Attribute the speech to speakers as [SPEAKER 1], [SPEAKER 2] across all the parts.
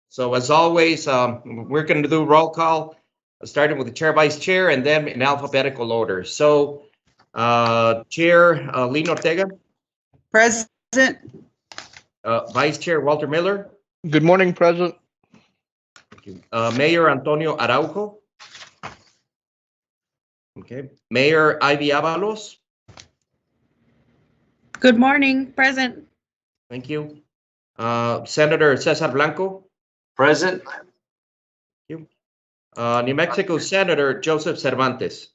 [SPEAKER 1] So as always, we're going to do roll call, starting with the chair, vice chair, and then in alphabetical order. So Chair Lynn Ortega.
[SPEAKER 2] Present.
[SPEAKER 1] Vice Chair Walter Miller.
[SPEAKER 3] Good morning, President.
[SPEAKER 1] Thank you. Mayor Antonio Araujo. Okay. Mayor Ivy Avalos.
[SPEAKER 2] Good morning, present.
[SPEAKER 1] Thank you. Senator Cesar Blanco.
[SPEAKER 4] Present.
[SPEAKER 1] Thank you. New Mexico Senator Joseph Cervantes.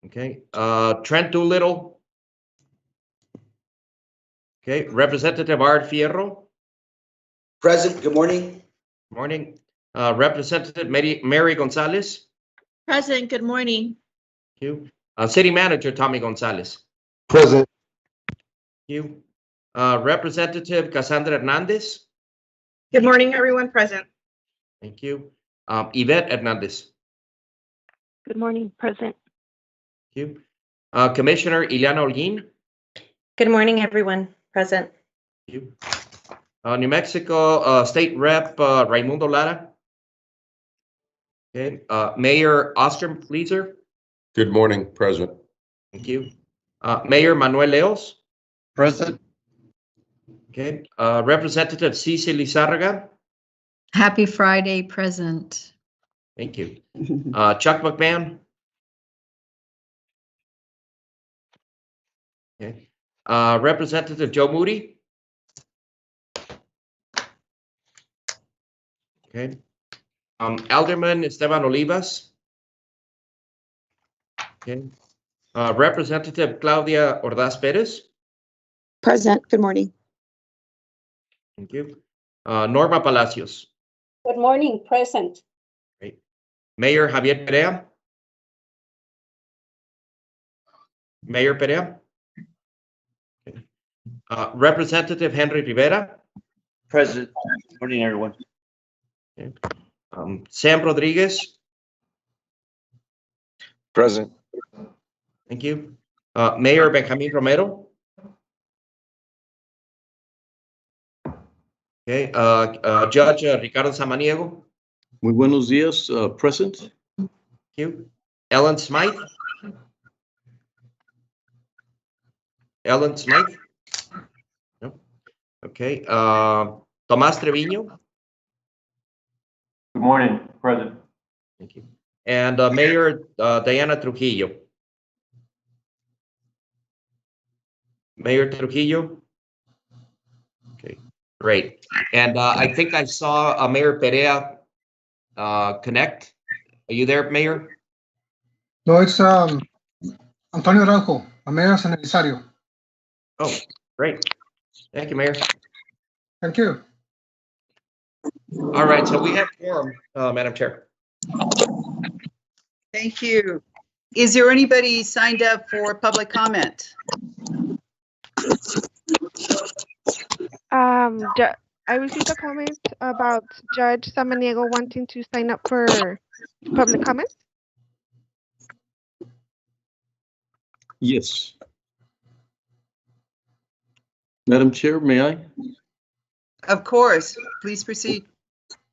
[SPEAKER 1] Okay. Trent Doolittle. Okay. Representative Art Fierro.
[SPEAKER 4] Present. Good morning.
[SPEAKER 1] Morning. Representative Mary Gonzalez.
[SPEAKER 5] Present. Good morning.
[SPEAKER 1] Thank you. City Manager Tommy Gonzalez.
[SPEAKER 4] Present.
[SPEAKER 1] Thank you. Representative Cassandra Hernandez.
[SPEAKER 5] Good morning, everyone. Present.
[SPEAKER 1] Thank you. Yvette Hernandez.
[SPEAKER 6] Good morning, present.
[SPEAKER 1] Thank you. Commissioner Ileana Holguin.
[SPEAKER 6] Good morning, everyone. Present.
[SPEAKER 1] Thank you. New Mexico State Rep Raimundo Lara. Okay. Mayor Oscar Leeser.
[SPEAKER 7] Good morning, President.
[SPEAKER 1] Thank you. Mayor Manuel Leos.
[SPEAKER 4] Present.
[SPEAKER 1] Okay. Representative Cece Lizarraga.
[SPEAKER 2] Happy Friday, present.
[SPEAKER 1] Thank you. Chuck McMahon. Okay. Representative Joe Moody. Okay. Alderman Esteban Olivas. Okay. Representative Claudia Ordaz Perez.
[SPEAKER 5] Present. Good morning.
[SPEAKER 1] Thank you. Norma Palacios.
[SPEAKER 6] Good morning, present.
[SPEAKER 1] Great. Mayor Javier Perea. Mayor Perea. Okay. Representative Henry Rivera.
[SPEAKER 4] Present. Good morning, everyone.
[SPEAKER 1] Okay. Sam Rodriguez.
[SPEAKER 7] Present.
[SPEAKER 1] Thank you. Mayor Benjamin Romero. Okay. Judge Ricardo Samaniego.
[SPEAKER 8] Muy buenos días, present.
[SPEAKER 1] Thank you. Ellen Smythe. Ellen Smythe. No. Okay. Tomás Treviño.
[SPEAKER 4] Good morning, President.
[SPEAKER 1] Thank you. And Mayor Diana Trujillo. Mayor Trujillo. Okay, great. And I think I saw Mayor Perea connect. Are you there, Mayor?
[SPEAKER 9] No, it's Antonio Araujo, a mayor San Elizario.
[SPEAKER 1] Oh, great. Thank you, Mayor.
[SPEAKER 9] Thank you.
[SPEAKER 1] All right, so we have quorum, Madam Chair.
[SPEAKER 2] Thank you. Is there anybody signed up for public comment?
[SPEAKER 10] I received a comment about Judge Samaniego wanting to sign up for public comment.
[SPEAKER 8] Yes. Madam Chair, may I?
[SPEAKER 2] Of course. Please proceed.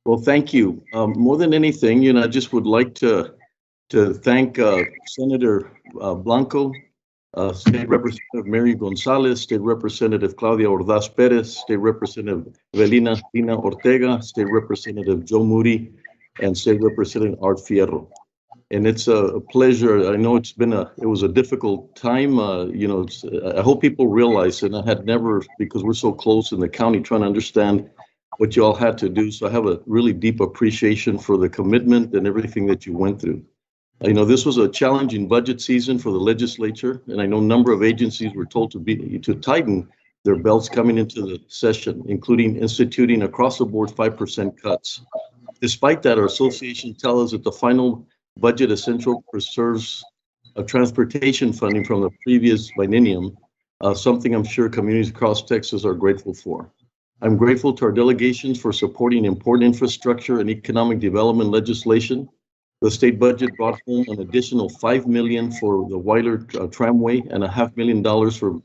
[SPEAKER 8] Well, thank you. More than anything, I just would like to thank Senator Blanco, State Representative Mary Gonzalez, State Representative Claudia Ordaz Perez, State Representative Evelina Tina Ortega, State Representative Joe Moody, and State Representative Art Fierro. And it's a pleasure. I know it was a difficult time. I hope people realize, and I had never, because we're so close in the county, trying to understand what you all had to do. So I have a really deep appreciation for the commitment and everything that you went through. This was a challenging budget season for the legislature, and I know a number of agencies were told to tighten their belts coming into the session, including instituting across the board 5% cuts. Despite that, our association tells us that the final budget essentially preserves transportation funding from the previous biennium, something I'm sure communities across Texas are grateful for. I'm grateful to our delegations for supporting important infrastructure and economic development legislation. The state budget brought home an additional $5 million for the Weiler Tramway and $500,000 for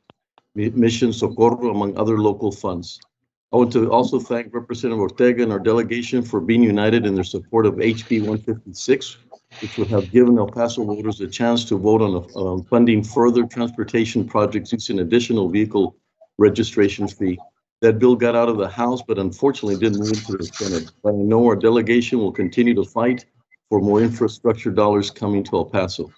[SPEAKER 8] Mission Socorro, among other local funds. I want to also thank Representative Ortega and our delegation for being united in their support of HB 156, which would have given El Paso voters a chance to vote on funding further transportation projects using additional vehicle registration fee. That bill got out of the House, but unfortunately didn't move to the Senate. But I know our delegation will continue to fight for more infrastructure dollars coming to El Paso.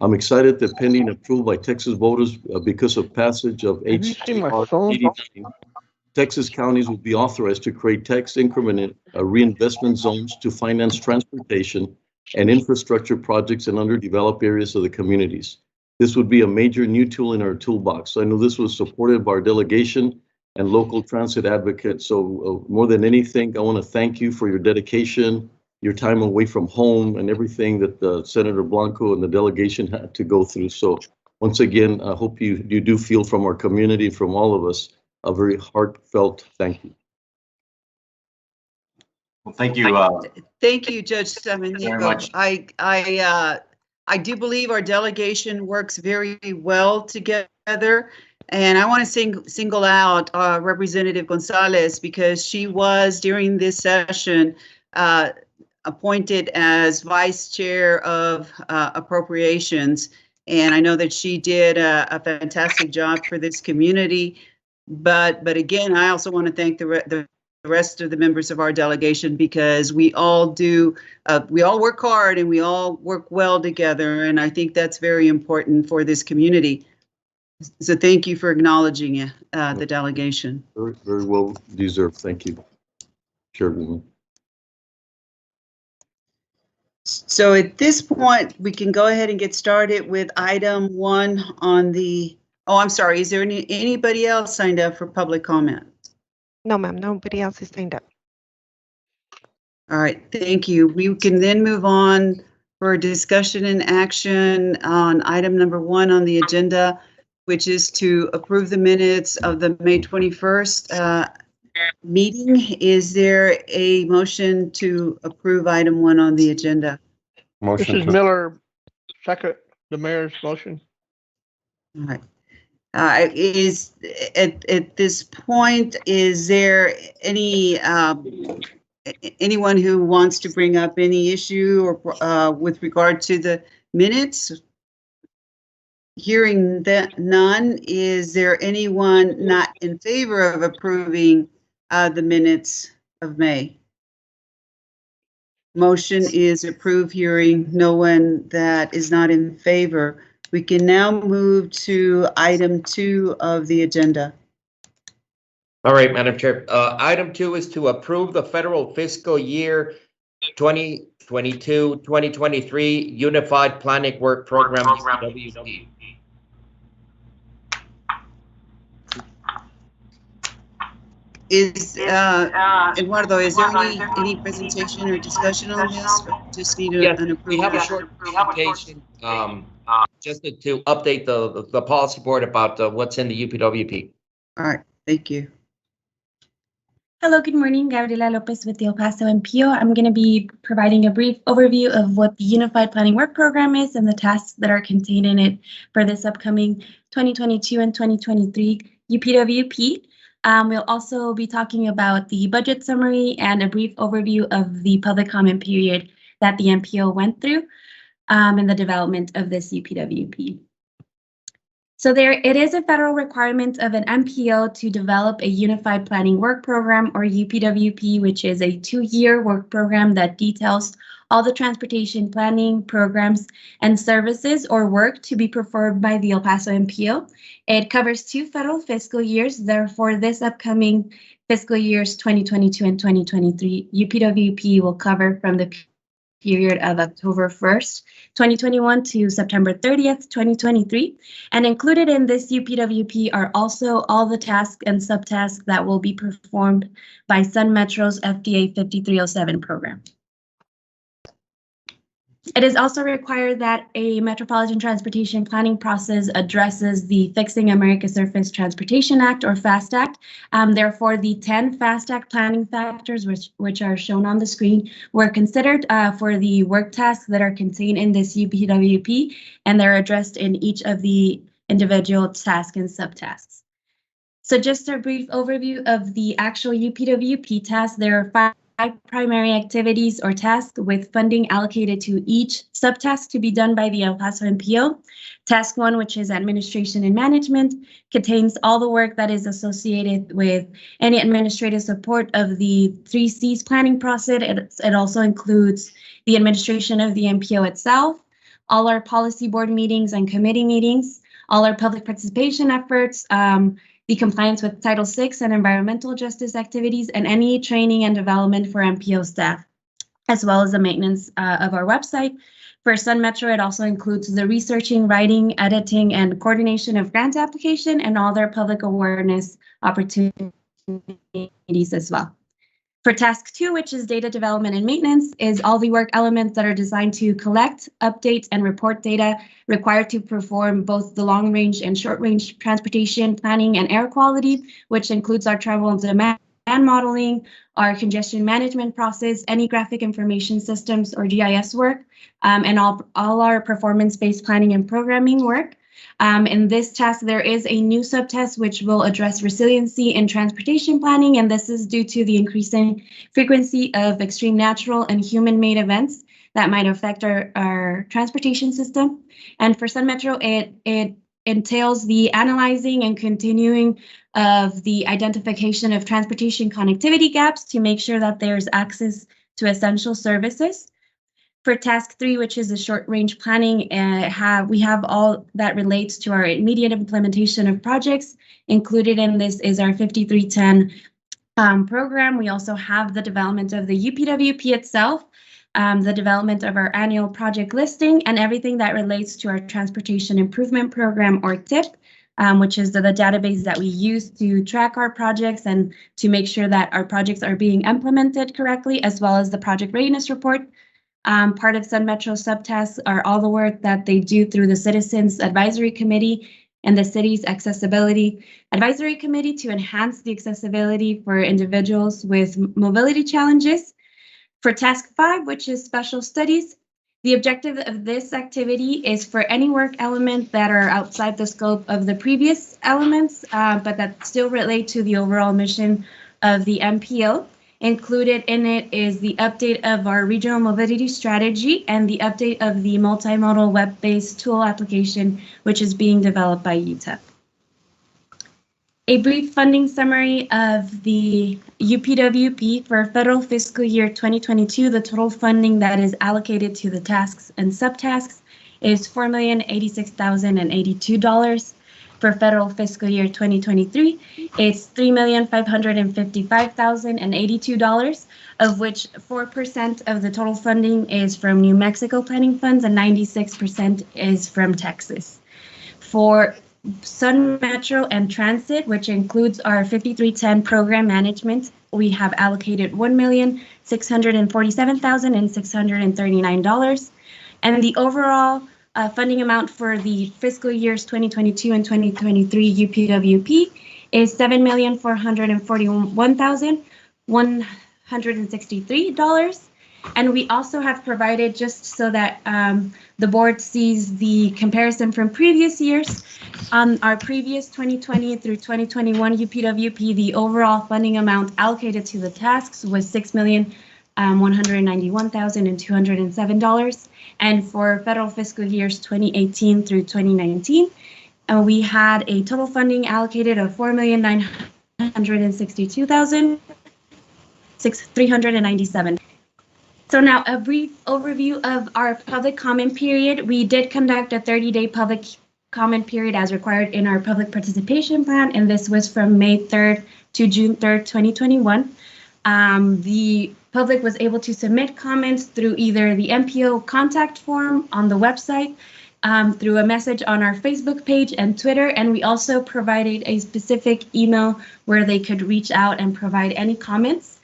[SPEAKER 8] I'm excited that pending approval by Texas voters because of passage of HJR 89, Texas counties will be authorized to create tax increment reinvestment zones to finance transportation and infrastructure projects in underdeveloped areas of the communities. This would be a major new tool in our toolbox. I know this was supported by our delegation and local transit advocates. So more than anything, I want to thank you for your dedication, your time away from home, and everything that Senator Blanco and the delegation had to go through. So once again, I hope you do feel from our community, from all of us, a very heartfelt thank you.
[SPEAKER 4] Well, thank you.
[SPEAKER 2] Thank you, Judge Samaniego.
[SPEAKER 4] Very much.
[SPEAKER 2] I do believe our delegation works very well together. And I want to single out Representative Gonzalez because she was, during this session, appointed as Vice Chair of Appropriations. And I know that she did a fantastic job for this community. But again, I also want to thank the rest of the members of our delegation because we all work hard and we all work well together. And I think that's very important for this community. So thank you for acknowledging the delegation.
[SPEAKER 8] Very, very well deserved. Thank you, Chairwoman.
[SPEAKER 2] So at this point, we can go ahead and get started with item 1 on the, I'm sorry, is there anybody else signed up for public comment?
[SPEAKER 10] No, ma'am, nobody else is signed up.
[SPEAKER 2] All right, thank you. We can then move on for discussion and action on item number 1 on the agenda, which is to approve the minutes of the May 21st meeting. Is there a motion to approve item 1 on the agenda?
[SPEAKER 3] This is Miller, second the mayor's motion.
[SPEAKER 2] All right. Is at this point, is there any anyone who wants to bring up any issue or with regard to the minutes? Hearing that none, is there anyone not in favor of approving the minutes of May? Motion is approved. Hearing no one that is not in favor. We can now move to item 2 of the agenda.
[SPEAKER 1] All right, Madam Chair. Item 2 is to approve the federal fiscal year 2022-2023 Unified Planning Work Program, UPWP.
[SPEAKER 2] Is Eduardo, is there any presentation or discussion on this? Or just need an approval?
[SPEAKER 1] We have a short presentation just to update the policy board about what's in the UPWP.
[SPEAKER 2] All right, thank you.
[SPEAKER 11] Hello, good morning. Gabriela Lopez with the El Paso EPMPO. I'm going to be providing a brief overview of what the Unified Planning Work Program is and the tasks that are contained in it for this upcoming 2022 and 2023 UPWP. We'll also be talking about the budget summary and a brief overview of the public comment period that the MPO went through in the development of this UPWP. So it is a federal requirement of an MPO to develop a Unified Planning Work Program, or UPWP, which is a 2-year work program that details all the transportation planning programs and services or work to be performed by the El Paso MPO. It covers 2 federal fiscal years. Therefore, this upcoming fiscal years 2022 and 2023, UPWP will cover from the period of October 1st, 2021 to September 30th, 2023. And included in this UPWP are also all the tasks and subtasks that will be performed by Sun Metro's FDA 5307 program. It is also required that a metropolitan transportation planning process addresses the Fixing America's Surface Transportation Act, or FAST Act. Therefore, the 10 FAST Act planning factors, which are shown on the screen, were considered for the work tasks that are contained in this UPWP, and they're addressed in each of the individual tasks and subtasks. So just a brief overview of the actual UPWP task. There are five primary activities or tasks with funding allocated to each subtask to be done by the El Paso MPO. Task 1, which is administration and management, contains all the work that is associated with any administrative support of the 3 C's planning process. It also includes the administration of the MPO itself, all our policy board meetings and committee meetings, all our public participation efforts, the compliance with Title VI and environmental justice activities, and any training and development for MPO staff, as well as the maintenance of our website. For Sun Metro, it also includes the researching, writing, editing, and coordination of grant application and all their public awareness opportunities as well. For task 2, which is data development and maintenance, is all the work elements that are designed to collect, update, and report data required to perform both the long-range and short-range transportation planning and air quality, which includes our travel and demand modeling, our congestion management process, any graphic information systems or GIS work, and all our performance-based planning and programming work. In this task, there is a new subtask which will address resiliency in transportation planning, and this is due to the increasing frequency of extreme natural and human-made events that might affect our transportation system. And for Sun Metro, it entails the analyzing and continuing of the identification of transportation connectivity gaps to make sure that there's access to essential services. For task 3, which is the short-range planning, we have all that relates to our immediate implementation of projects. Included in this is our 5310 program. We also have the development of the UPWP itself, the development of our annual project listing, and everything that relates to our Transportation Improvement Program, or TIP, which is the database that we use to track our projects and to make sure that our projects are being implemented correctly, as well as the project readiness report. Part of Sun Metro subtasks are all the work that they do through the Citizens Advisory Committee and the city's Accessibility Advisory Committee to enhance the accessibility for individuals with mobility challenges. For task 5, which is special studies, the objective of this activity is for any work element that are outside the scope of the previous elements, but that still relate to the overall mission of the MPO. Included in it is the update of our regional mobility strategy and the update of the multimodal web-based tool application, which is being developed by UTEP. A brief funding summary of the UPWP for federal fiscal year 2022, the total funding that is allocated to the tasks and subtasks is $4,086,082. For federal fiscal year 2023, it's $3,555,082, of which 4% of the total funding is from New Mexico planning funds and 96% is from Texas. For Sun Metro and Transit, which includes our 5310 program management, we have allocated $1,647,639, and the overall funding amount for the fiscal years 2022 and 2023 UPWP is $7,441,163. And we also have provided, just so that the board sees the comparison from previous years, on our previous 2020 through 2021 UPWP, the overall funding amount allocated to the tasks was $6,191,207. And for federal fiscal years 2018 through 2019, we had a total funding allocated of $4,962,397. So now a brief overview of our public comment period. We did conduct a 30-day public comment period as required in our public participation plan, and this was from May 3rd to June 3rd, 2021. The public was able to submit comments through either the MPO contact form on the website, through a message on our Facebook page and Twitter, and we also provided a specific email where they could reach out and provide any comments.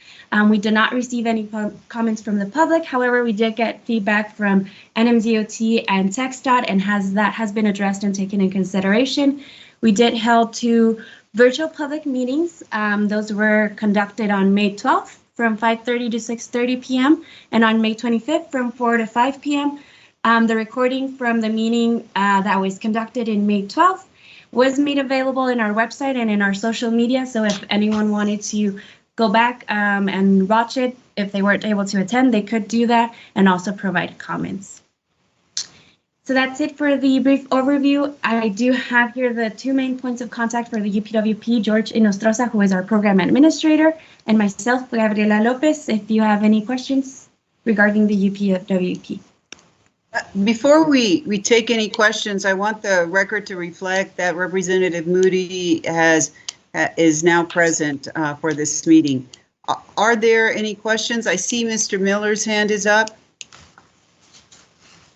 [SPEAKER 11] We did not receive any comments from the public. However, we did get feedback from NMDOT and TxDOT, and that has been addressed and taken in consideration. We did held 2 virtual public meetings. Those were conducted on May 12th from 5:30 to 6:30 p.m. and on May 25th from 4 to 5 p.m. The recording from the meeting that was conducted in May 12th was made available in our website and in our social media. So if anyone wanted to go back and watch it, if they weren't able to attend, they could do that and also provide comments. So that's it for the brief overview. I do have here the two main points of contact for the UPWP, George Inostroza, who is our program administrator, and myself, Gabriela Lopez, if you have any questions regarding the UPWP.
[SPEAKER 2] Before we take any questions, I want the record to reflect that Representative Moody is now present for this meeting. Are there any questions? I see Mr. Miller's hand is up.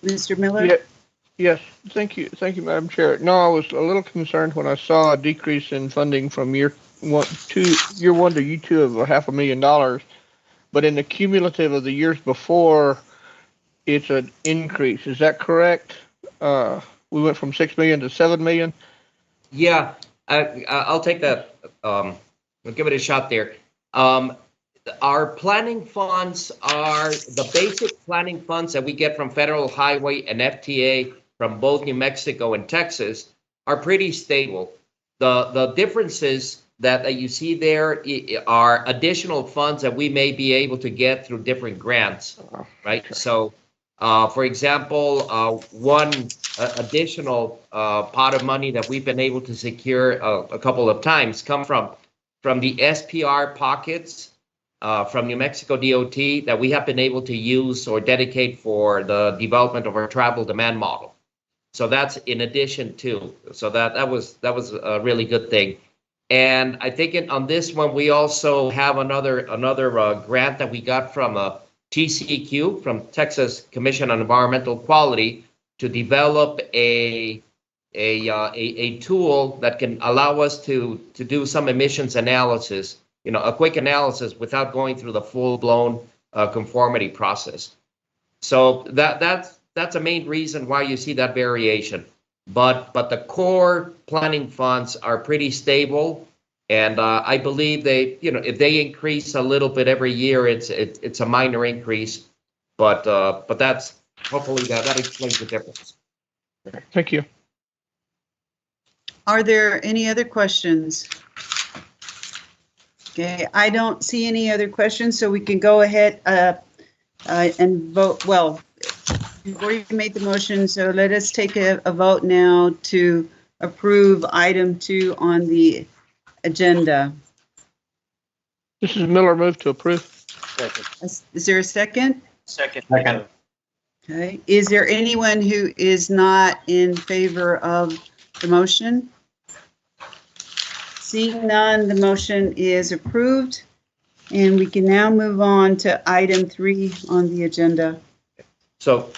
[SPEAKER 2] Mr. Miller?
[SPEAKER 3] Yeah. Yes, thank you, Madam Chair. No, I was a little concerned when I saw a decrease in funding from year one to year two of $500,000, but in the cumulative of the years before, it's an increase. Is that correct? We went from 6 million to 7 million.
[SPEAKER 1] Yeah, I'll take that. I'll give it a shot there. Our planning funds are the basic planning funds that we get from Federal Highway and FTA from both New Mexico and Texas are pretty stable. The differences that you see there are additional funds that we may be able to get through different grants, right? Okay. So, for example, one additional pot of money that we've been able to secure a couple of times come from the SPR pockets from New Mexico DOT that we have been able to use or dedicate for the development of our travel demand model. So that's in addition to, so that was a really good thing. And I think on this one, we also have another grant that we got from TCEQ, from Texas Commission on Environmental Quality, to develop a tool that can allow us to do some emissions analysis, a quick analysis without going through the full-blown conformity process. So that's a main reason why you see that variation. But the core planning funds are pretty stable, and I believe they, if they increase a little bit every year, it's a minor increase, but that's hopefully that explains the difference.
[SPEAKER 3] Thank you.
[SPEAKER 2] Are there any other questions? Okay, I don't see any other questions, so we can go ahead and vote. Well, you've already made the motion, so let us take a vote now to approve item 2 on the agenda.
[SPEAKER 3] This is Miller, move to approve.
[SPEAKER 2] Is there a second?
[SPEAKER 4] Second.
[SPEAKER 2] Okay, is there anyone who is not in favor of the motion? Seeing none, the motion is approved, and we can now move on to item 3 on the agenda.
[SPEAKER 1] So,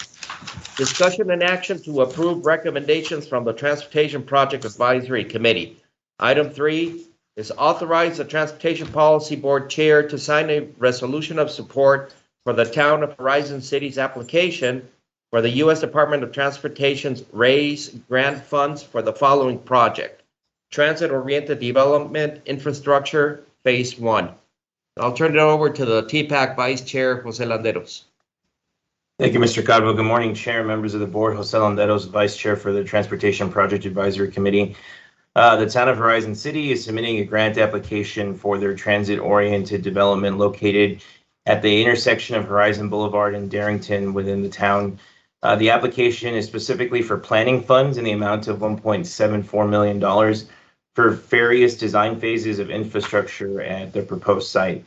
[SPEAKER 1] discussion and action to approve recommendations from the Transportation Project Advisory Committee. Item 3 is authorize the Transportation Policy Board Chair to sign a resolution of support for the Town of Horizon City's application for the U.S. Department of Transportation's RAISE grant funds for the following project: Transit-Oriented Development Infrastructure Phase 1. I'll turn it over to the TPAC Vice Chair, Jose Landeros.
[SPEAKER 12] Thank you, Mr. Calvo. Good morning, Chair, members of the board. Jose Landeros, Vice Chair for the Transportation Project Advisory Committee. The Town of Horizon City is submitting a grant application for their transit-oriented development located at the intersection of Horizon Boulevard and Darrington within the town. The application is specifically for planning funds in the amount of $1.74 million for various design phases of infrastructure at the proposed site.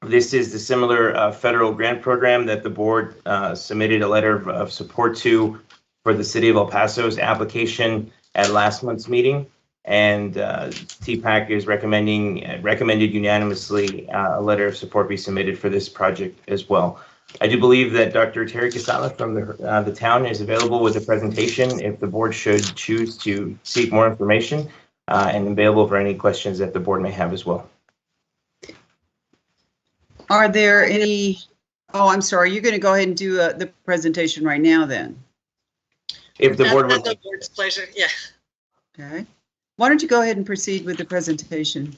[SPEAKER 12] This is the similar federal grant program that the board submitted a letter of support to for the City of El Paso's application at last month's meeting, and TPAC is recommended unanimously a letter of support be submitted for this project as well. I do believe that Dr. Terry Casala from the town is available with a presentation if the board should choose to seek more information, and available for any questions that the board may have as well.
[SPEAKER 2] Are there any, oh, I'm sorry, you're going to go ahead and do the presentation right now then?
[SPEAKER 12] If the board would.
[SPEAKER 13] That's the board's pleasure, yeah.
[SPEAKER 2] Okay. Why don't you go ahead and proceed with the presentation?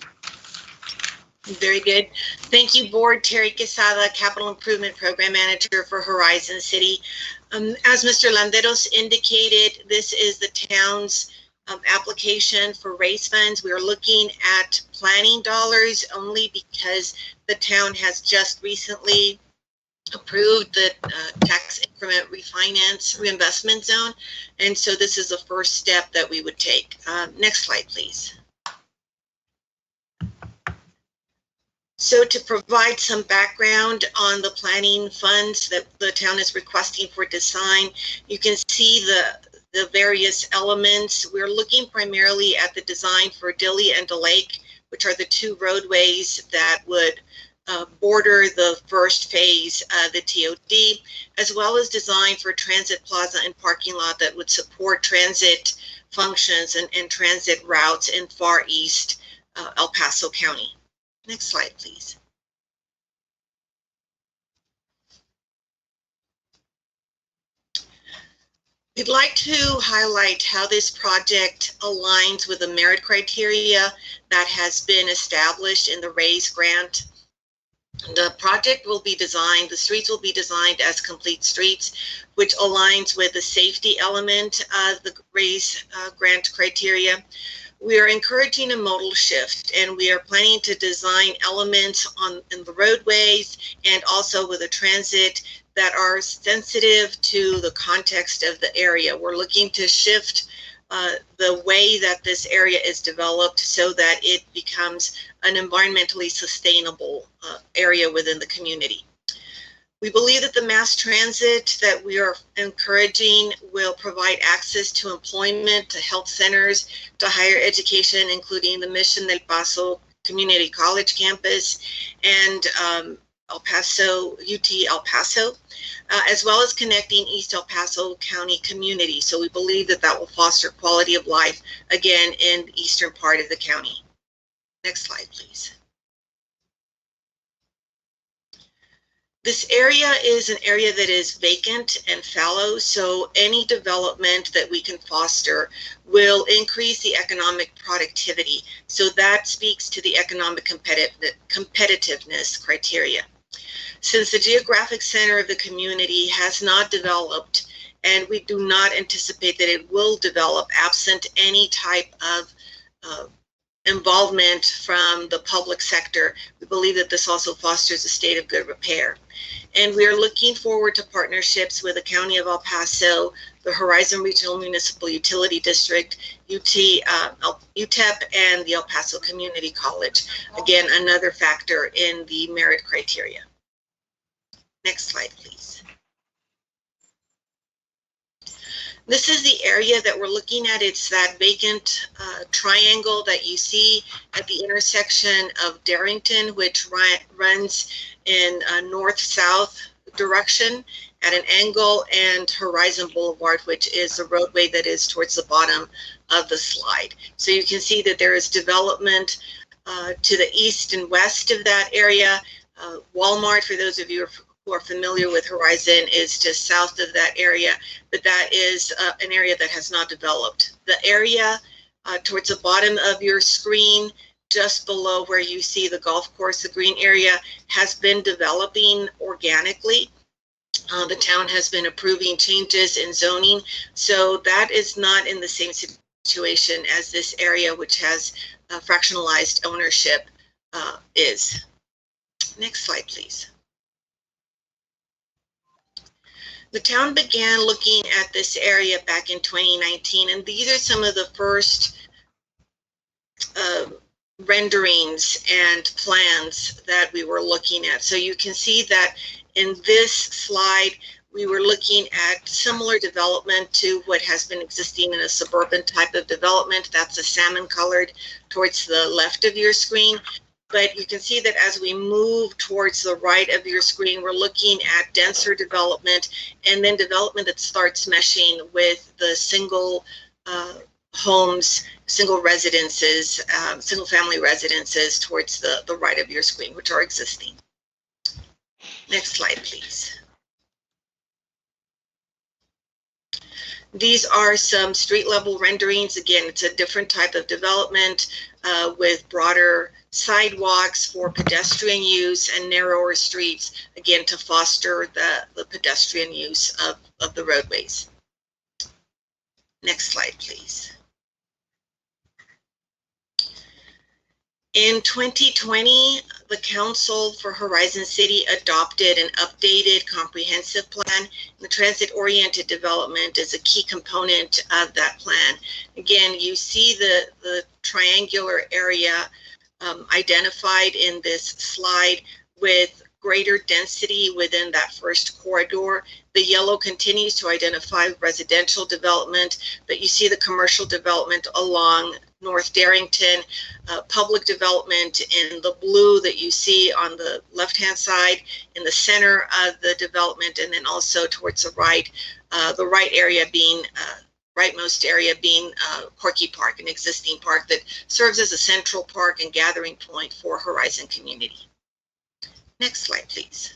[SPEAKER 13] Very good. Thank you, Board. Terry Quesada, Capital Improvement Program Manager for Horizon City. As Mr. Landeros indicated, this is the town's application for raise funds. We are looking at planning dollars only because the town has just recently approved the tax increment refinance reinvestment zone. And so this is the first step that we would take. Next slide, please. So to provide some background on the planning funds that the town is requesting for design, you can see the various elements. We're looking primarily at the design for Dilly and DeLake, which are the two roadways that would border the first phase, the TOD, as well as design for transit plaza and parking lot that would support transit functions and transit routes in Far East El Paso County. Next slide, please. We'd like to highlight how this project aligns with the merit criteria that has been established in the RAISE grant. The project will be designed, the streets will be designed as complete streets, which aligns with the safety element of the RAISE grant criteria. We are encouraging a modal shift, and we are planning to design elements in the roadways and also with a transit that are sensitive to the context of the area. We're looking to shift the way that this area is developed so that it becomes an environmentally sustainable area within the community. We believe that the mass transit that we are encouraging will provide access to employment, to health centers, to higher education, including the Mission del Paso Community College campus and El Paso, UT El Paso, as well as connecting East El Paso County community. So we believe that that will foster quality of life, again, in the eastern part of the county. Next slide, please. This area is an area that is vacant and fallow, so any development that we can foster will increase the economic productivity. So that speaks to the economic competitiveness criteria. Since the geographic center of the community has not developed, and we do not anticipate that it will develop absent any type of involvement from the public sector, we believe that this also fosters a state of good repair. And we are looking forward to partnerships with the County of El Paso, the Horizon Regional Municipal Utility District, UTEP, and the El Paso Community College. Again, another factor in the merit criteria. Next slide, please. This is the area that we're looking at. It's that vacant triangle that you see at the intersection of Darrington, which runs in north-south direction at an angle, and Horizon Boulevard, which is the roadway that is towards the bottom of the slide. So you can see that there is development to the east and west of that area. Walmart, for those of you who are familiar with Horizon, is just south of that area, but that is an area that has not developed. The area towards the bottom of your screen, just below where you see the golf course, the green area, has been developing organically. The town has been approving changes in zoning, so that is not in the same situation as this area, which has fractionalized ownership is. Next slide, please. The town began looking at this area back in 2019, and these are some of the first renderings and plans that we were looking at. So you can see that in this slide, we were looking at similar development to what has been existing in a suburban type of development. That's a salmon colored towards the left of your screen. But you can see that as we move towards the right of your screen, we're looking at denser development, and then development that starts meshing with the single homes, single residences, single family residences towards the right of your screen, which are existing. Next slide, please. These are some street level renderings. Again, it's a different type of development with broader sidewalks for pedestrian use and narrower streets, again, to foster the pedestrian use of the roadways. Next slide, please. In 2020, the Council for Horizon City adopted an updated comprehensive plan. The transit-oriented development is a key component of that plan. Again, you see the triangular area identified in this slide with greater density within that first corridor. The yellow continues to identify residential development, but you see the commercial development along North Darrington, public development in the blue that you see on the left-hand side, in the center of the development, and then also towards the right area being rightmost area being Corky Park, an existing park that serves as a central park and gathering point for Horizon community. Next slide, please.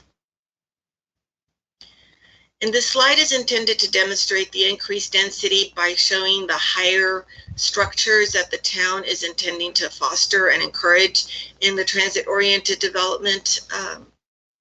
[SPEAKER 13] And this slide is intended to demonstrate the increased density by showing the higher structures that the town is intending to foster and encourage in the transit-oriented development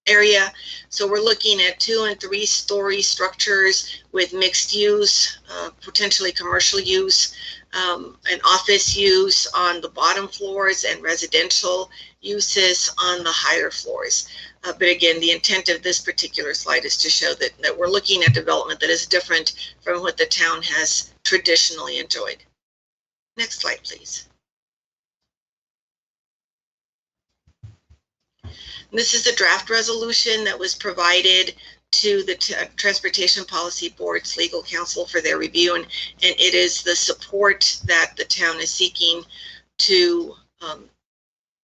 [SPEAKER 13] area. So we're looking at 2- and 3-story structures with mixed use, potentially commercial use, and office use on the bottom floors and residential uses on the higher floors. But again, the intent of this particular slide is to show that we're looking at development that is different from what the town has traditionally enjoyed. Next slide, please. This is the draft resolution that was provided to the Transportation Policy Board's legal counsel for their review, and it is the support that the town is seeking to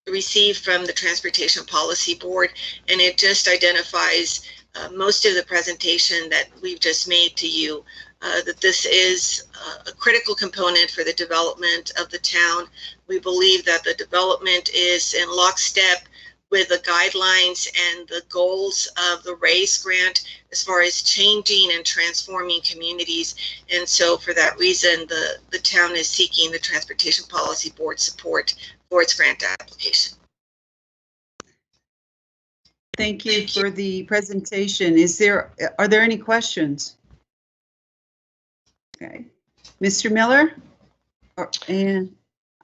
[SPEAKER 13] receive from the Transportation Policy Board, and it just identifies most of the presentation that we've just made to you, that this is a critical component for the development of the town. We believe that the development is in lockstep with the guidelines and the goals of the RAISE grant as far as changing and transforming communities. And so for that reason, the town is seeking the Transportation Policy Board support for its grant application.
[SPEAKER 2] Thank you for the presentation. Are there any questions? Okay. Mr. Miller?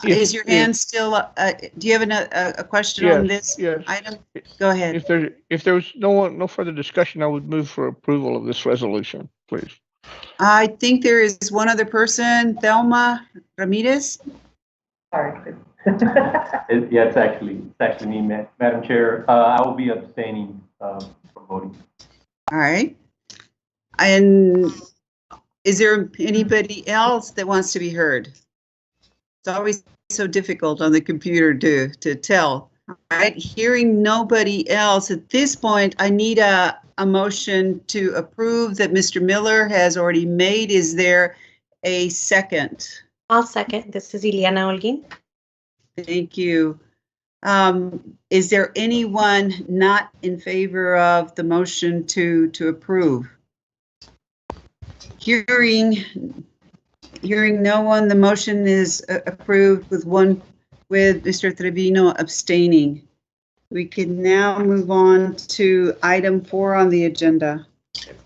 [SPEAKER 2] Is your hand still up? Do you have a question on this item? Go ahead.
[SPEAKER 3] If there was no further discussion, I would move for approval of this resolution, please.
[SPEAKER 2] I think there is one other person, Thelma Ramirez.
[SPEAKER 4] Sorry. It's actually me, Madam Chair. I will be abstaining from voting.
[SPEAKER 2] All right. And is there anybody else that wants to be heard? It's always so difficult on the computer to tell. All right, hearing nobody else at this point, I need a motion to approve that Mr. Miller has already made. Is there a second?
[SPEAKER 6] I'll second. This is Ileana Holguin.
[SPEAKER 2] Thank you. Is there anyone not in favor of the motion to approve? Hearing no one, the motion is approved with Mr. Trevino abstaining. We can now move on to item 4 on the agenda.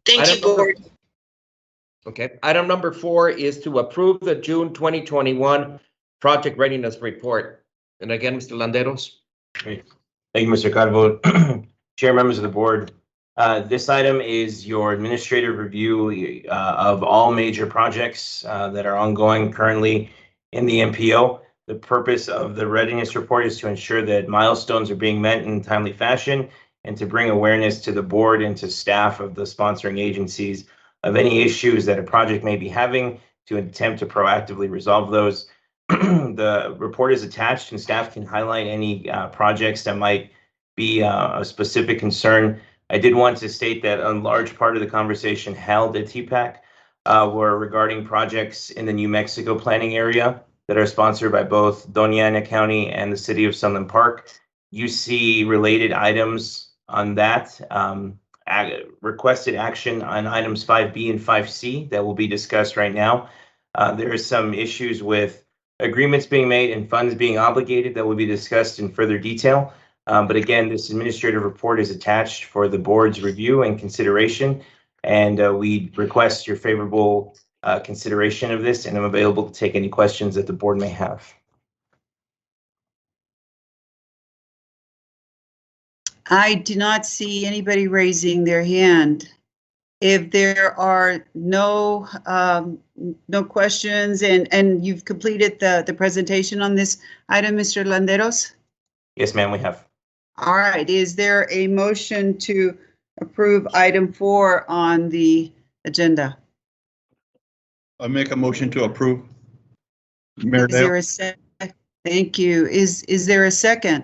[SPEAKER 13] Thank you, Board.
[SPEAKER 1] Okay, item number 4 is to approve the June 2021 project readiness report. And again, Mr. Landeros.
[SPEAKER 12] Great. Thank you, Mr. Calvo. Chair, members of the board. This item is your administrative review of all major projects that are ongoing currently in the MPO. The purpose of the readiness report is to ensure that milestones are being met in a timely fashion and to bring awareness to the board and to staff of the sponsoring agencies of any issues that a project may be having to attempt to proactively resolve those. The report is attached and staff can highlight any projects that might be a specific concern. I did want to state that a large part of the conversation held at TPAC were regarding projects in the New Mexico planning area that are sponsored by both Doña Ana County and the City of Sunland Park. You see related items on that requested action on items 5B and 5C that will be discussed right now. There are some issues with agreements being made and funds being obligated that will be discussed in further detail. But again, this administrative report is attached for the board's review and consideration, and we request your favorable consideration of this, and I'm available to take any questions that the board may have.
[SPEAKER 2] I do not see anybody raising their hand. If there are no questions and you've completed the presentation on this item, Mr. Landeros?
[SPEAKER 12] Yes, ma'am, we have.
[SPEAKER 2] All right, is there a motion to approve item 4 on the agenda?
[SPEAKER 14] I make a motion to approve. Mayor
[SPEAKER 2] Is there
[SPEAKER 14] Dale.
[SPEAKER 2] a second? Thank you. Is there a second?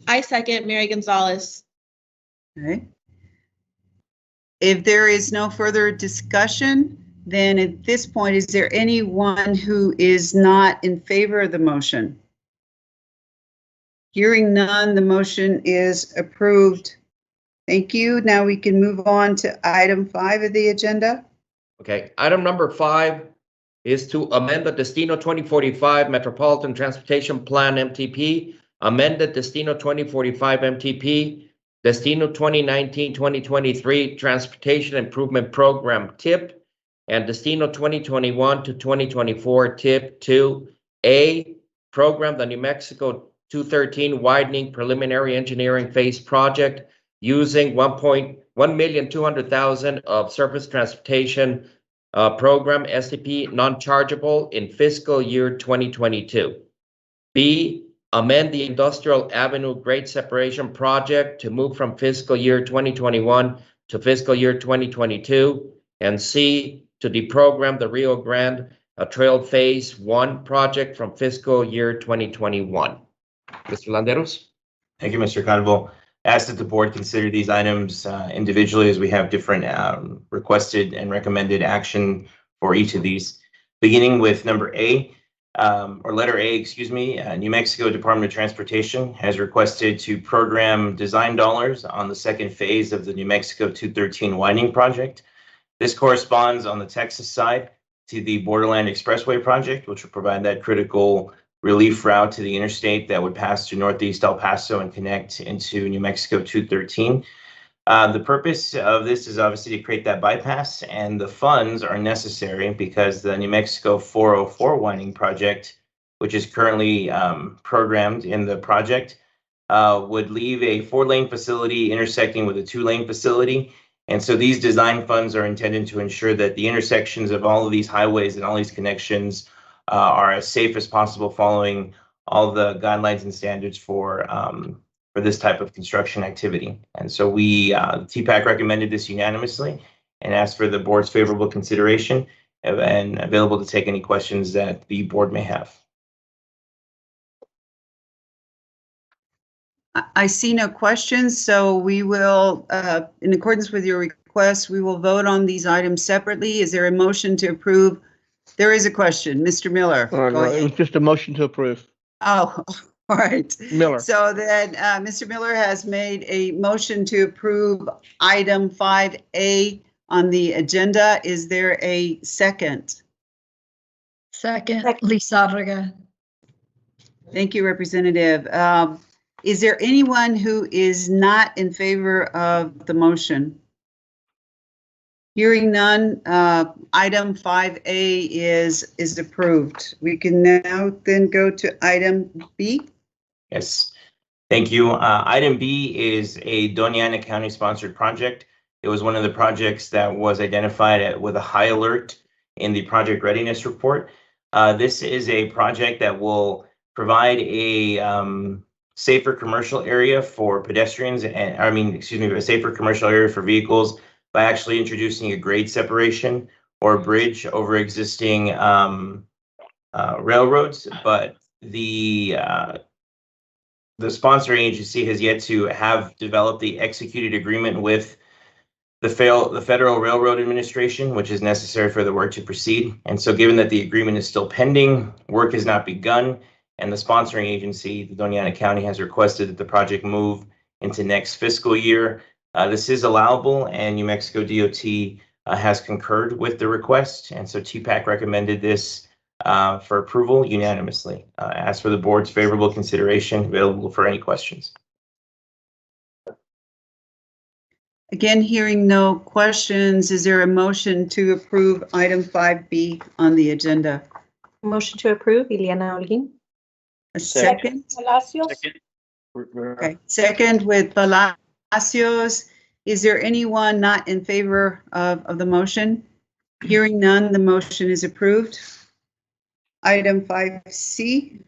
[SPEAKER 5] I second Mary Gonzalez.
[SPEAKER 2] Okay. If there is no further discussion, then at this point, is there anyone who is not in favor of the motion? Hearing none, the motion is approved. Thank you. Now we can move on to item 5 of the agenda.
[SPEAKER 1] Okay, item number 5 is to amend the Destino 2045 Metropolitan Transportation Plan MTP, amended Destino 2045 MTP, Destino 2019-2023 Transportation Improvement Program TIP, and Destino 2021 to 2024 TIP 2A program, the New Mexico 213 Widening Preliminary Engineering Phase Project, using $1,200,000 of Surface Transportation Program SDP non-chargeable in fiscal year 2022. B, amend the Industrial Avenue Grade Separation Project to move from fiscal year 2021 to fiscal year 2022. And C, to deprogram the Rio Grande Trail Phase 1 project from fiscal year 2021. Mr. Landeros?
[SPEAKER 12] Thank you, Mr. Calvo. Ask that the board consider these items individually, as we have different requested and recommended action for each of these. Beginning with number A, or letter A, excuse me, New Mexico Department of Transportation has requested to program design dollars on the second phase of the New Mexico 213 widening project. This corresponds on the Texas side to the Borderland Expressway project, which will provide that critical relief route to the interstate that would pass through Northeast El Paso and connect into New Mexico 213. The purpose of this is obviously to create that bypass, and the funds are necessary because the New Mexico 404 winding project, which is currently programmed in the project, would leave a 4-lane facility intersecting with a 2-lane facility. And so these design funds are intended to ensure that the intersections of all of these highways and all these connections are as safe as possible, following all the guidelines and standards for this type of construction activity. And so we, TPAC recommended this unanimously and asked for the board's favorable consideration, and available to take any questions that the board may have.
[SPEAKER 2] I see no questions, so we will, in accordance with your request, we will vote on these items separately. Is there a motion to approve? There is a question. Mr. Miller.
[SPEAKER 3] No, it was just a motion to approve.
[SPEAKER 2] Oh, all right.
[SPEAKER 3] Miller.
[SPEAKER 2] So then Mr. Miller has made a motion to approve item 5A on the agenda. Is there a second?
[SPEAKER 15] Second, Lizárraga.
[SPEAKER 2] Thank you, Representative. Is there anyone who is not in favor of the motion? Hearing none, item 5A is approved. We can now then go to item B.
[SPEAKER 12] Yes, thank you. Item B is a Doña Ana County sponsored project. It was one of the projects that was identified with a high alert in the project readiness report. This is a project that will provide a safer commercial area for pedestrians, and a safer commercial area for vehicles by actually introducing a grade separation or a bridge over existing railroads. But the sponsoring agency has yet to have developed the executed agreement with the Federal Railroad Administration, which is necessary for the work to proceed. And so given that the agreement is still pending, work has not begun, and the sponsoring agency, the Doña Ana County, has requested that the project move into next fiscal year. This is allowable, and New Mexico DOT has concurred with the request, and so TPAC recommended this for approval unanimously. As for the board's favorable consideration, available for any questions.
[SPEAKER 2] Again, hearing no questions, is there a motion to approve item 5B on the agenda?
[SPEAKER 6] Motion to approve, Ileana Holguín.
[SPEAKER 2] A second?
[SPEAKER 6] Palacios.
[SPEAKER 2] Okay, second with Palacios. Is there anyone not in favor of the motion? Hearing none, the motion is approved. Item 5C.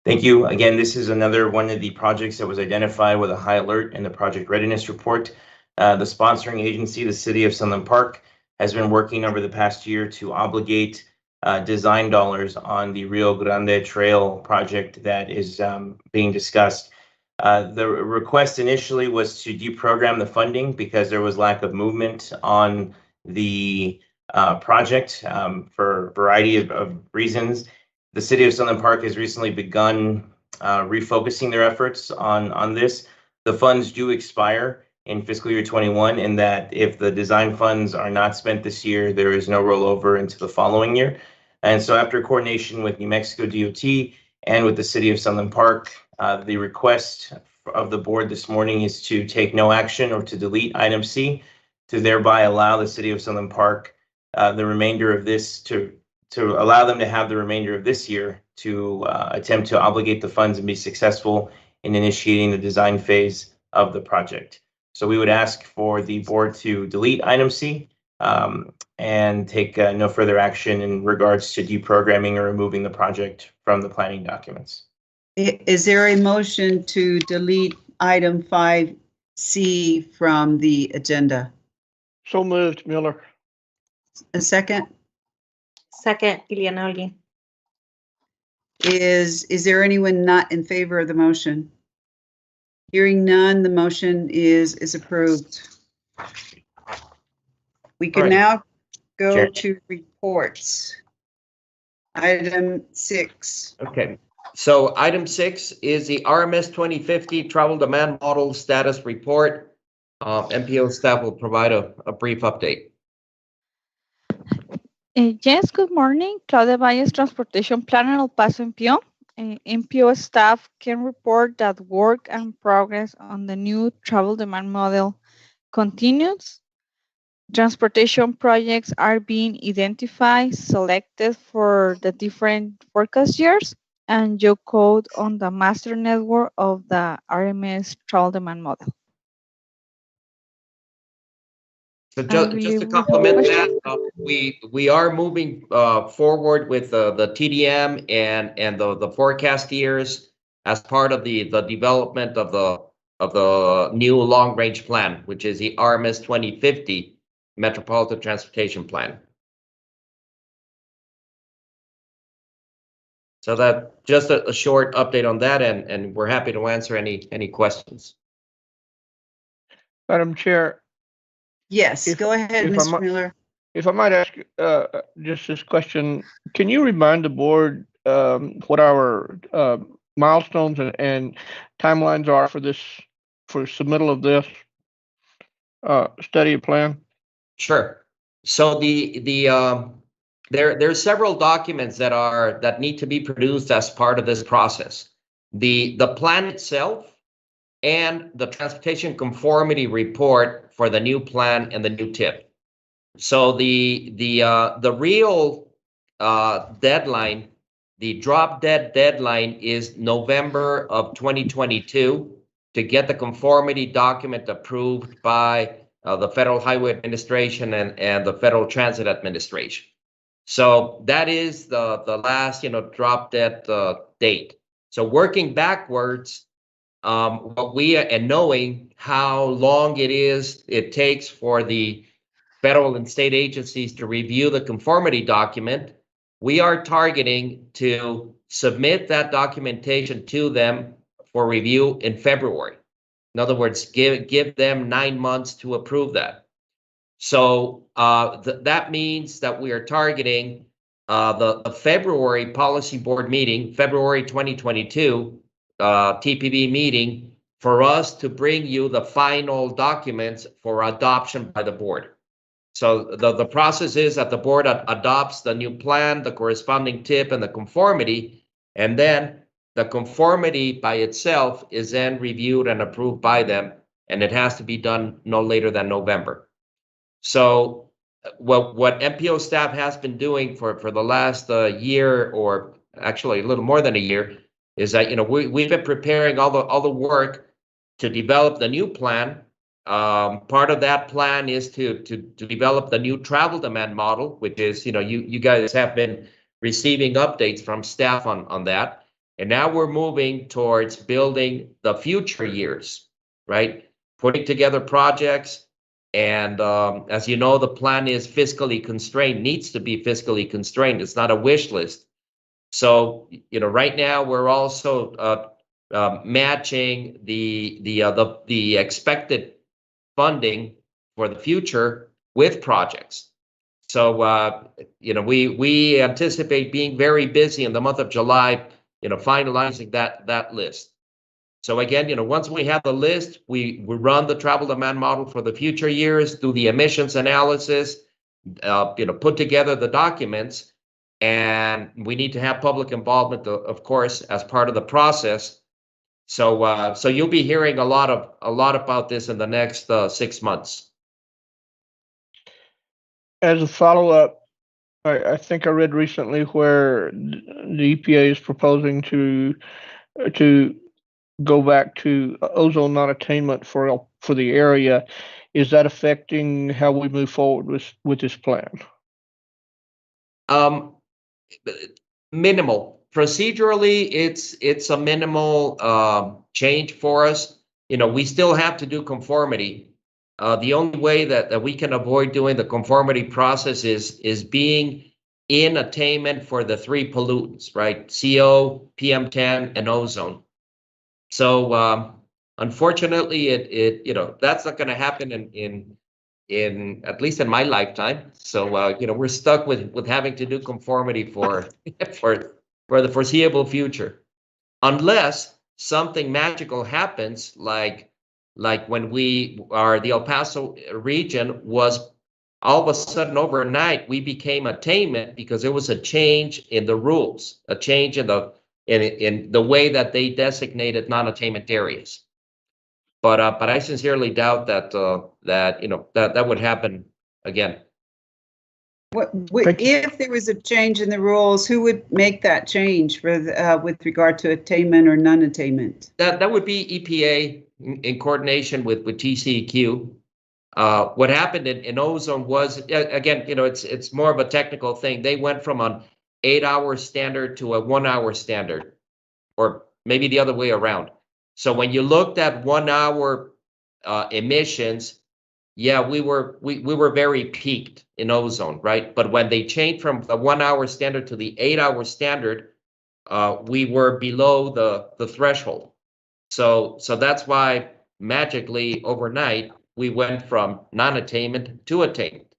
[SPEAKER 12] Thank you. Again, this is another one of the projects that was identified with a high alert in the project readiness report. The sponsoring agency, the City of Sunland Park, has been working over the past year to obligate design dollars on the Rio Grande Trail project that is being discussed. The request initially was to deprogram the funding because there was lack of movement on the project for a variety of reasons. The City of Sunland Park has recently begun refocusing their efforts on this. The funds do expire in fiscal year 21, in that if the design funds are not spent this year, there is no rollover into the following year. And so after coordination with New Mexico DOT and with the City of Sunland Park, the request of the board this morning is to take no action or to delete item C, to thereby allow the City of Sunland Park the remainder of this to allow them to have the remainder of this year to attempt to obligate the funds and be successful in initiating the design phase of the project. So we would ask for the board to delete item C and take no further action in regards to deprogramming or removing the project from the planning documents.
[SPEAKER 2] Is there a motion to delete item 5C from the agenda?
[SPEAKER 3] So moved, Miller.
[SPEAKER 2] A second?
[SPEAKER 6] Second, Ileana Holguín.
[SPEAKER 2] Is there anyone not in favor of the motion? Hearing none, the motion is approved. We can
[SPEAKER 1] All right.
[SPEAKER 2] now go
[SPEAKER 12] Chair.
[SPEAKER 2] to reports. Item 6.
[SPEAKER 1] Okay, so item 6 is the RMS 2050 travel demand model status report. MPO staff will provide a brief update.
[SPEAKER 16] Yes, good morning. Claudia Valles, Transportation Planner, El Paso, MPO. MPO staff can report that work and progress on the new travel demand model continues. Transportation projects are being identified, selected for the different forecast years, and geocode on the master network of the RMS travel demand model.
[SPEAKER 1] So just to complement that, we are moving forward with the TDM and the forecast years as part of the development of the new long range plan, which is the RMS 2050 Metropolitan Transportation Plan. So that just a short update on that, and we're happy to answer any questions.
[SPEAKER 3] Madam Chair.
[SPEAKER 2] Yes, go ahead, Mr. Miller.
[SPEAKER 3] If I might ask just this question, can you remind the board what our milestones and timelines are for submittal of this study plan?
[SPEAKER 1] Sure. So there are several documents that need to be produced as part of this process. The plan itself and the transportation conformity report for the new plan and the new tip. So the real deadline, the drop dead deadline, is November of 2022 to get the conformity document approved by the Federal Highway Administration and the Federal Transit Administration. So that is the last drop dead date. So working backwards, what we and knowing how long it takes for the federal and state agencies to review the conformity document, we are targeting to submit that documentation to them for review in February. In other words, give them 9 months to approve that. So that means that we are targeting the February policy board meeting, February 2022 TPB meeting for us to bring you the final documents for adoption by the board. So the process is that the board adopts the new plan, the corresponding tip, and the conformity, and then the conformity by itself is then reviewed and approved by them, and it has to be done no later than November. So what MPO staff has been doing for the last year, or actually a little more than a year, is that, you know, we've been preparing all the work to develop the new plan. Part of that plan is to develop the new travel demand model, which is, you know, you guys have been receiving updates from staff on that. And now we're moving towards building the future years, right? Putting together projects. And as you know, the plan is fiscally constrained, needs to be fiscally constrained. It's not a wish list. So, you know, right now we're also matching the expected funding for the future with projects. So, you know, we anticipate being very busy in the month of July, you know, finalizing that list. So again, you know, once we have the list, we run the travel demand model for the future years, do the emissions analysis, you know, put together the documents, and we need to have public involvement, of course, as part of the process. So, so you'll be hearing a lot about this in the next 6 months.
[SPEAKER 3] As a follow-up, I think I read recently where the EPA is proposing to go back to ozone non-attainment for the area. Is that affecting how we move forward with this plan?
[SPEAKER 1] Minimal. Procedurally, it's a minimal change for us. You know, we still have to do conformity. The only way that we can avoid doing the conformity process is being in attainment for the 3 pollutants, right? CO, PM10, and ozone. So unfortunately, it you know, that's not going to happen in at least in my lifetime. So you know, we're stuck with having to do conformity for for the foreseeable future, unless something magical happens, like when the El Paso region was all of a sudden overnight we became attainment because there was a change in the rules, a change in the way that they designated non-attainment areas. But I sincerely doubt that that you know that would happen again.
[SPEAKER 2] If there was a change in the rules, who would make that change for with regard to attainment or non-attainment?
[SPEAKER 1] That would be EPA in coordination with TCEQ. What happened in ozone was, again, you know, it's more of a technical thing. They went from an 8-hour standard to a 1-hour standard, or maybe the other way around. So when you looked at 1-hour emissions, yeah, we were very peaked in ozone, right? But when they changed from the 1-hour standard to the 8-hour standard, we were below the threshold. So that's why magically overnight we went from non-attainment to attainment.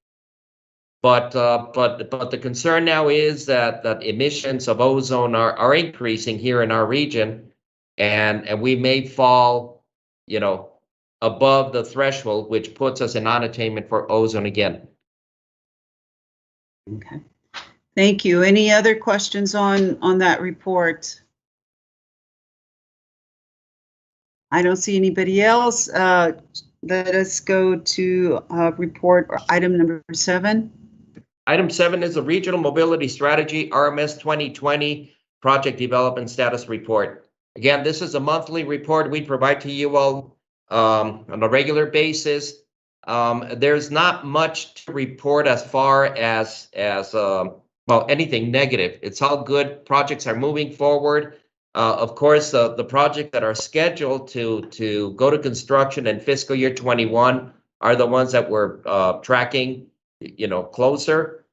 [SPEAKER 1] But the concern now is that emissions of ozone are increasing here in our region, and we may fall, you know, above the threshold, which puts us in non-attainment for ozone again.
[SPEAKER 2] Okay, thank you. Any other questions on that report? I don't see anybody else. Let us go to report or item number 7.
[SPEAKER 1] Item 7 is a Regional Mobility Strategy, RMS 2020 Project Development Status Report. Again, this is a monthly report we provide to you all on a regular basis. There's not much to report as far as well, anything negative. It's all good. Projects are moving forward. Of course, the projects that are scheduled to go to construction in fiscal year 21 are the ones that we're tracking, you know, closer.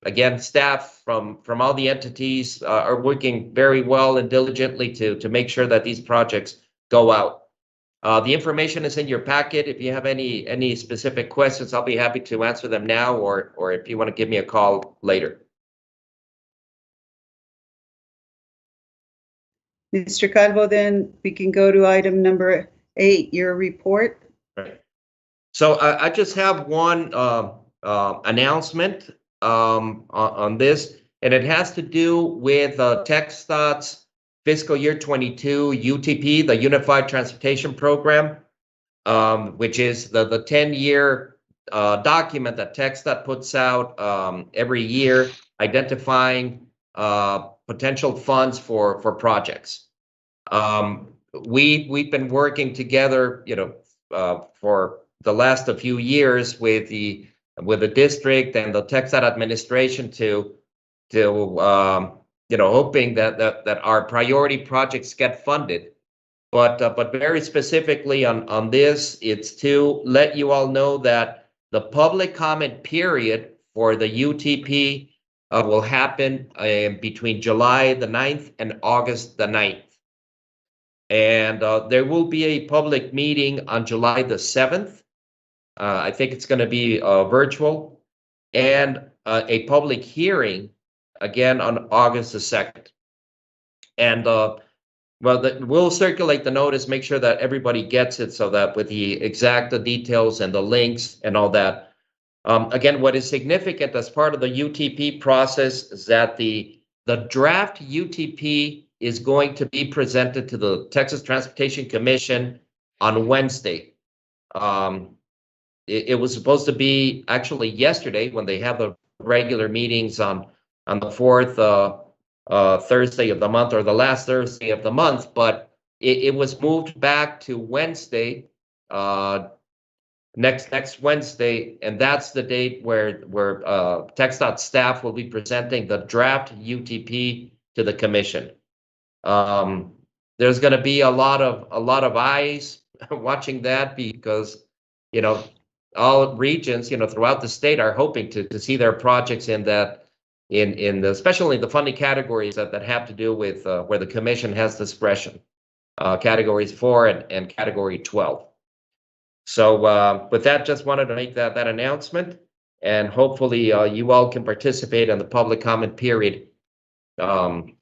[SPEAKER 1] Again, staff from all the entities are working very well and diligently to make sure that these projects go out. The information is in your packet. If you have any specific questions, I'll be happy to answer them now, or if you want to give me a call later.
[SPEAKER 2] Mr. Calvo, then we can go to item number 8, your report.
[SPEAKER 1] Right. So I just have one announcement on this, and it has to do with TxDOT's fiscal year 22 UTP, the Unified Transportation Program, which is the 10-year document that TxDOT puts out every year, identifying potential funds for projects. We've been working together, for the last few years with the district and the TxDOT administration to hoping that our priority projects get funded. But very specifically on this, it's to let you all know that the public comment period for the UTP will happen between July the 9th and August the 9th. And there will be a public meeting on July the 7th. I think it's going to be virtual, and a public hearing again on August the 2nd. And we'll circulate the notice, make sure that everybody gets it so that with the exact details and the links and all that. Again, what is significant as part of the UTP process is that the draft UTP is going to be presented to the Texas Transportation Commission on Wednesday. It was supposed to be actually yesterday when they have the regular meetings on the 4th Thursday of the month, or the last Thursday of the month, but it was moved back to Wednesday, next Wednesday, and that's the date where TxDOT staff will be presenting the draft UTP to the commission. There's going to be a lot of eyes watching that, because all regions throughout the state are hoping to see their projects in that especially the funding categories that have to do with where the commission has discretion, categories 4 and category 12. So with that, just wanted to make that announcement, and hopefully you all can participate in the public comment period. And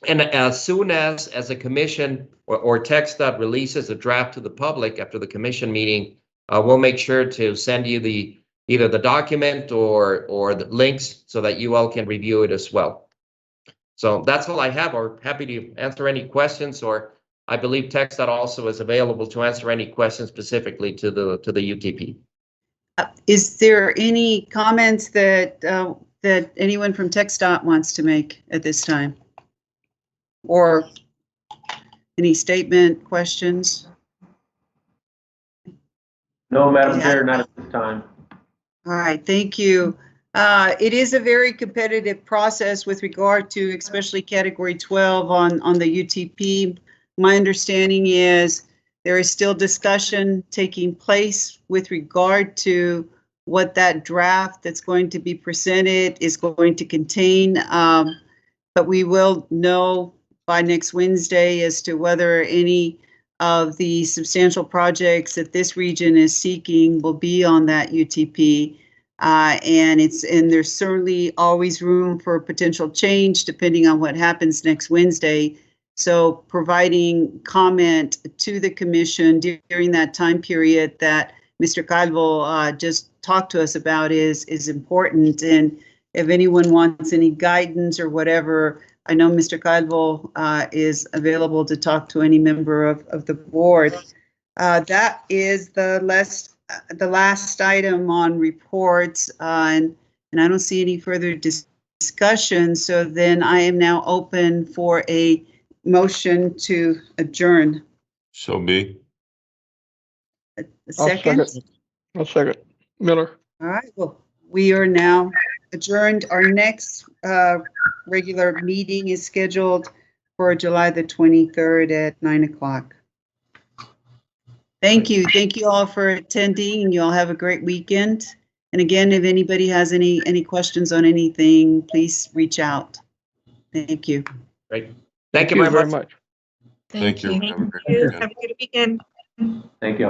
[SPEAKER 1] as soon as a commission or TxDOT releases a draft to the public after the commission meeting, we'll make sure to send you either the document or the links so that you all can review it as well. So that's all I have. Or happy to answer any questions, or I believe TxDOT also is available to answer any questions specifically to the UTP.
[SPEAKER 2] Is there any comments that anyone from TxDOT wants to make at this time? Or any statement, questions?
[SPEAKER 4] No, Madam Chair, not at this time.
[SPEAKER 2] All right, thank you. It is a very competitive process with regard to especially category 12 on the UTP. My understanding is there is still discussion taking place with regard to what that draft that's going to be presented is going to contain. But we will know by next Wednesday as to whether any of the substantial projects that this region is seeking will be on that UTP. And there's certainly always room for potential change depending on what happens next Wednesday. So providing comment to the commission during that time period that Mr. Calvo just talked to us about is important. And if anyone wants any guidance or whatever, I know Mr. Calvo is available to talk to any member of the board. That is the last item on reports, and I don't see any further discussion. So then I am now open for a motion to adjourn.
[SPEAKER 7] So be.
[SPEAKER 2] A second?
[SPEAKER 3] I'll second. Miller.
[SPEAKER 2] All right, well, we are now adjourned. Our next regular meeting is scheduled for July the 23rd at 9 o'clock. Thank you. Thank you all for attending, and you all have a great weekend. And again, if anybody has any questions on anything, please reach out. Thank you.
[SPEAKER 1] Great. Thank you very much.
[SPEAKER 7] Thank you.
[SPEAKER 6] Have a good weekend.
[SPEAKER 4] Thank you.